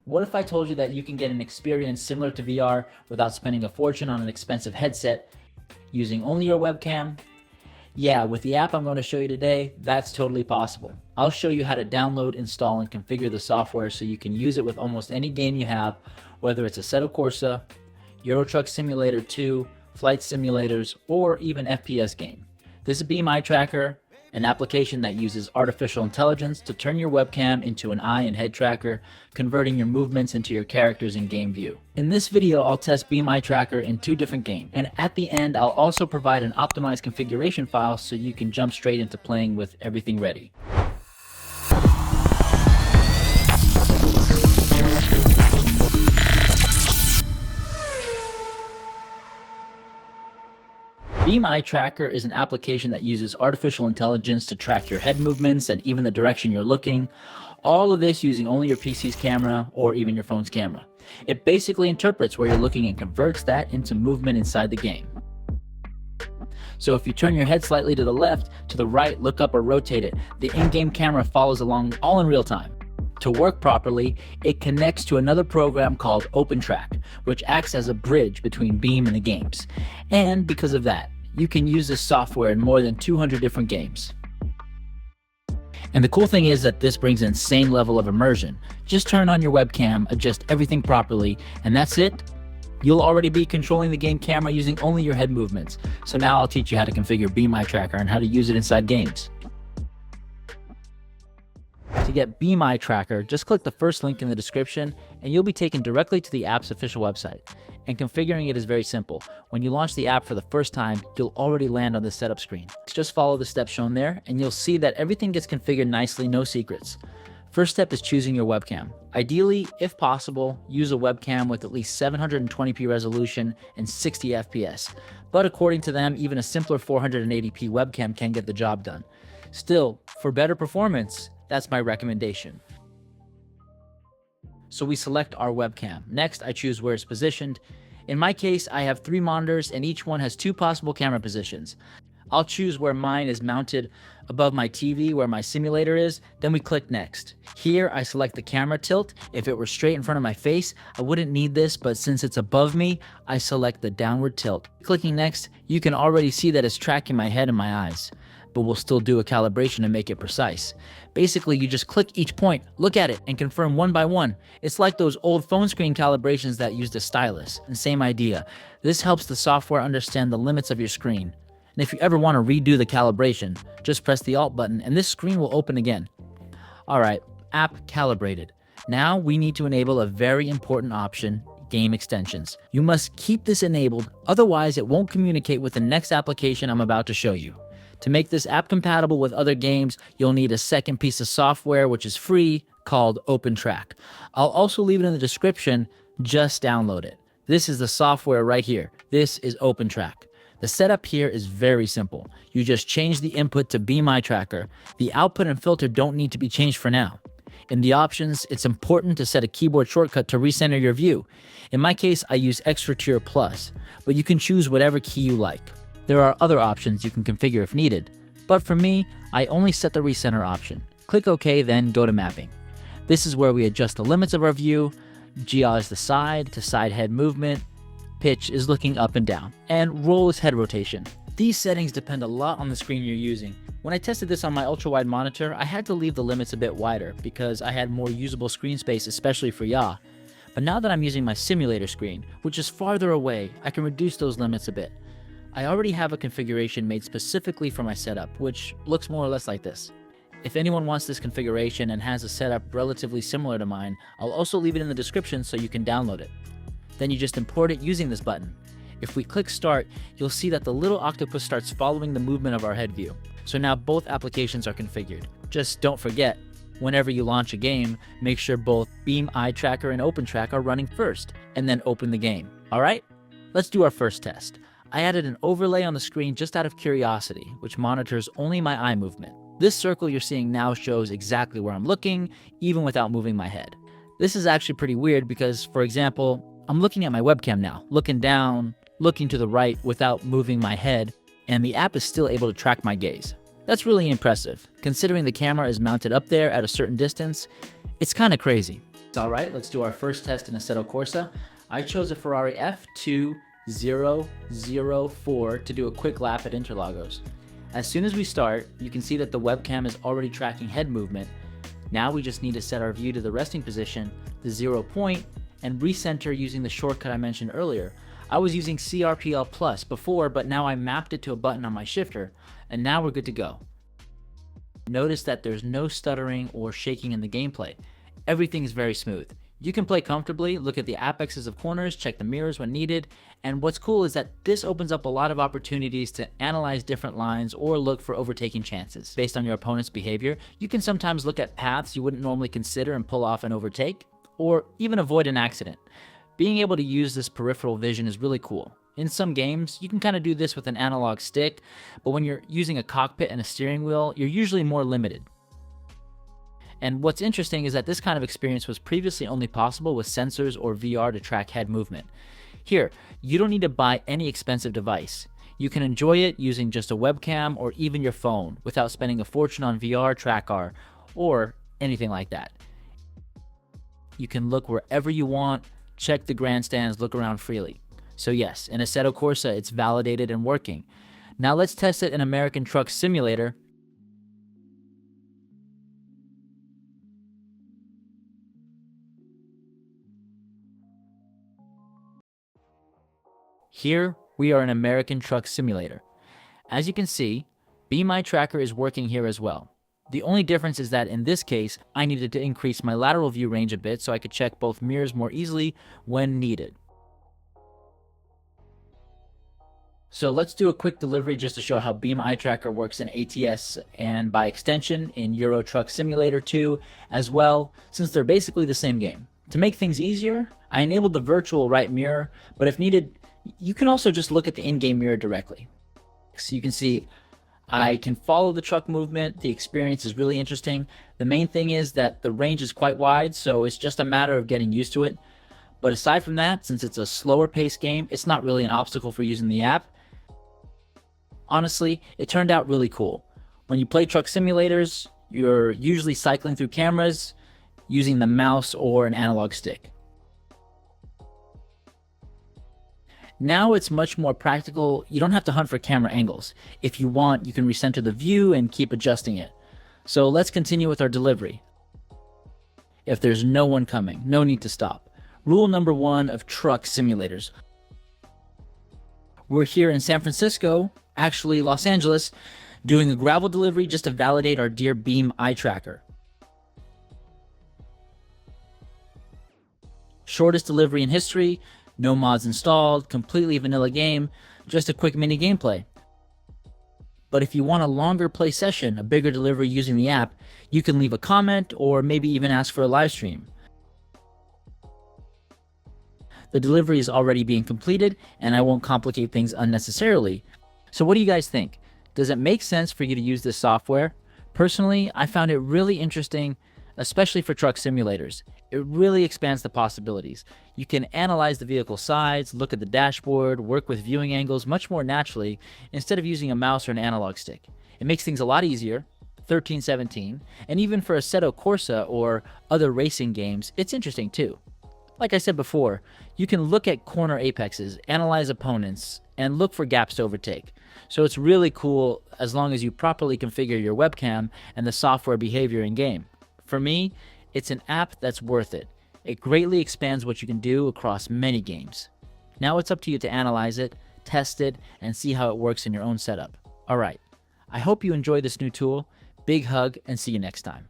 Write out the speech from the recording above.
What if I told you that you can get an experience similar to VR without spending a fortune on an expensive headset, using only your webcam? Yeah, with the app I'm going to show you today, that's totally possible. I'll show you how to download, install, and configure the software so you can use it with almost any game you have, whether it's Assetto Corsa, Euro Truck Simulator 2, flight simulators, or even FPS game. This is Beam Eye Tracker, an application that uses artificial intelligence to turn your webcam into an eye and head tracker, converting your movements into your characters in game view. In this video, I'll test Beam Eye Tracker in 2 different games, and at the end, I'll also provide an optimized configuration file so you can jump straight into playing with everything ready. Beam Eye Tracker is an application that uses artificial intelligence to track your head movements and even the direction you're looking. All of this using only your PC's camera or even your phone's camera. It basically interprets where you're looking and converts that into movement inside the game. So if you turn your head slightly to the left, to the right, look up or rotate it, the in-game camera follows along all in real time. To work properly, it connects to another program called OpenTrack, which acts as a bridge between Beam and the games. And because of that, you can use this software in more than 200 different games. And the cool thing is that this brings an insane level of immersion. Just turn on your webcam, adjust everything properly, and that's it. You'll already be controlling the game camera using only your head movements. So now I'll teach you how to configure Beam Eye Tracker and how to use it inside games. To get Beam Eye Tracker, just click the first link in the description and you'll be taken directly to the app's official website. And configuring it is very simple. When you launch the app for the first time, you'll already land on the setup screen. Just follow the steps shown there and you'll see that everything gets configured nicely, no secrets. First step is choosing your webcam. Ideally, if possible, use a webcam with at least 720p resolution and 60 FPS. But according to them, even a simpler 480p webcam can get the job done. Still, for better performance, that's my recommendation. So we select our webcam. Next, I choose where it's positioned. In my case, I have 3 monitors and each one has 2 possible camera positions. I'll choose where mine is mounted above my TV, where my simulator is, then we click next. Here, I select the camera tilt. If it were straight in front of my face, I wouldn't need this, but since it's above me, I select the downward tilt. Clicking next, you can already see that it's tracking my head and my eyes, but we'll still do a calibration to make it precise. Basically, you just click each point, look at it, and confirm one by one. It's like those old phone screen calibrations that used a stylus, and same idea. This helps the software understand the limits of your screen. And if you ever want to redo the calibration, just press the Alt button and this screen will open again. Alright, app calibrated. Now we need to enable a very important option, game extensions. You must keep this enabled, otherwise it won't communicate with the next application I'm about to show you. To make this app compatible with other games, you'll need a second piece of software which is free called OpenTrack. I'll also leave it in the description, just download it. This is the software right here. This is OpenTrack. The setup here is very simple. You just change the input to Beam Eye Tracker. The output and filter don't need to be changed for now. In the options, it's important to set a keyboard shortcut to recenter your view. In my case, I use Extra Tier Plus, but you can choose whatever key you like. There are other options you can configure if needed, but for me, I only set the recenter option. Click OK, then go to mapping. This is where we adjust the limits of our view. GA is the side to side head movement, pitch is looking up and down, and roll is head rotation. These settings depend a lot on the screen you're using. When I tested this on my ultra-wide monitor, I had to leave the limits a bit wider because I had more usable screen space, especially for yaw. But now that I'm using my simulator screen, which is farther away, I can reduce those limits a bit. I already have a configuration made specifically for my setup, which looks more or less like this. If anyone wants this configuration and has a setup relatively similar to mine, I'll also leave it in the description so you can download it. Then you just import it using this button. If we click start, you'll see that the little octopus starts following the movement of our head view. So now both applications are configured. Just don't forget, whenever you launch a game, make sure both Beam Eye Tracker and OpenTrack are running first, and then open the game. Alright? Let's do our first test. I added an overlay on the screen just out of curiosity, which monitors only my eye movement. This circle you're seeing now shows exactly where I'm looking, even without moving my head. This is actually pretty weird because, for example, I'm looking at my webcam now, looking down, looking to the right without moving my head, and the app is still able to track my gaze. That's really impressive. Considering the camera is mounted up there at a certain distance, it's kind of crazy. All right, let's do our first test in Assetto Corsa. I chose a Ferrari F2004 to do a quick lap at Interlagos. As soon as we start, you can see that the webcam is already tracking head movement. Now we just need to set our view to the resting position, the 0 point, and recenter using the shortcut I mentioned earlier. I was using CRPL Plus before, but now I mapped it to a button on my shifter, and now we're good to go. Notice that there's no stuttering or shaking in the gameplay. Everything is very smooth. You can play comfortably, look at the apexes of corners, check the mirrors when needed, and what's cool is that this opens up a lot of opportunities to analyze different lines or look for overtaking chances. Based on your opponent's behavior, you can sometimes look at paths you wouldn't normally consider and pull off an overtake, or even avoid an accident. Being able to use this peripheral vision is really cool. In some games, you can kind of do this with an analog stick, but when you're using a cockpit and a steering wheel, you're usually more limited. And what's interesting is that this kind of experience was previously only possible with sensors or VR to track head movement. Here, you don't need to buy any expensive device. You can enjoy it using just a webcam or even your phone without spending a fortune on VR tracker or anything like that. You can look wherever you want, check the grandstands, look around freely. So yes, in Assetto Corsa, it's validated and working. Now let's test it in American Truck Simulator. Here, we are in American Truck Simulator. As you can see, Be My Tracker is working here as well. The only difference is that in this case, I needed to increase my lateral view range a bit so I could check both mirrors more easily when needed. So let's do a quick delivery just to show how Beam Eye Tracker works in ATS and by extension in Euro Truck Simulator 2 as well, since they're basically the same game. To make things easier, I enabled the virtual right mirror, but if needed, you can also just look at the in-game mirror directly. So you can see I can follow the truck movement. The experience is really interesting. The main thing is that the range is quite wide, so it's just a matter of getting used to it. But aside from that, since it's a slower paced game, it's not really an obstacle for using the app. Honestly, it turned out really cool. When you play truck simulators, you're usually cycling through cameras using the mouse or an analog stick. Now it's much more practical. You don't have to hunt for camera angles. If you want, you can recenter the view and keep adjusting it. So let's continue with our delivery. If there's no one coming, no need to stop. Rule number 1 of truck simulators. We're here in San Francisco, actually Los Angeles, doing a gravel delivery just to validate our dear Beam Eye Tracker. Shortest delivery in history, no mods installed, completely vanilla game, just a quick mini gameplay. But if you want a longer play session, a bigger delivery using the app, you can leave a comment or maybe even ask for a live stream. The delivery is already being completed and I won't complicate things unnecessarily. So what do you guys think? Does it make sense for you to use this software? Personally, I found it really interesting, especially for truck simulators. It really expands the possibilities. You can analyze the vehicle sides, look at the dashboard, work with viewing angles much more naturally instead of using a mouse or an analog stick. It makes things a lot easier, 13/17, and even for Assetto Corsa or other racing games, it's interesting too. Like I said before, you can look at corner apexes, analyze opponents, and look for gaps to overtake. So it's really cool as long as you properly configure your webcam and the software behavior in game. For me, it's an app that's worth it. It greatly expands what you can do across many games. Now it's up to you to analyze it, test it, and see how it works in your own setup. Alright, I hope you enjoyed this new tool. Big hug and see you next time.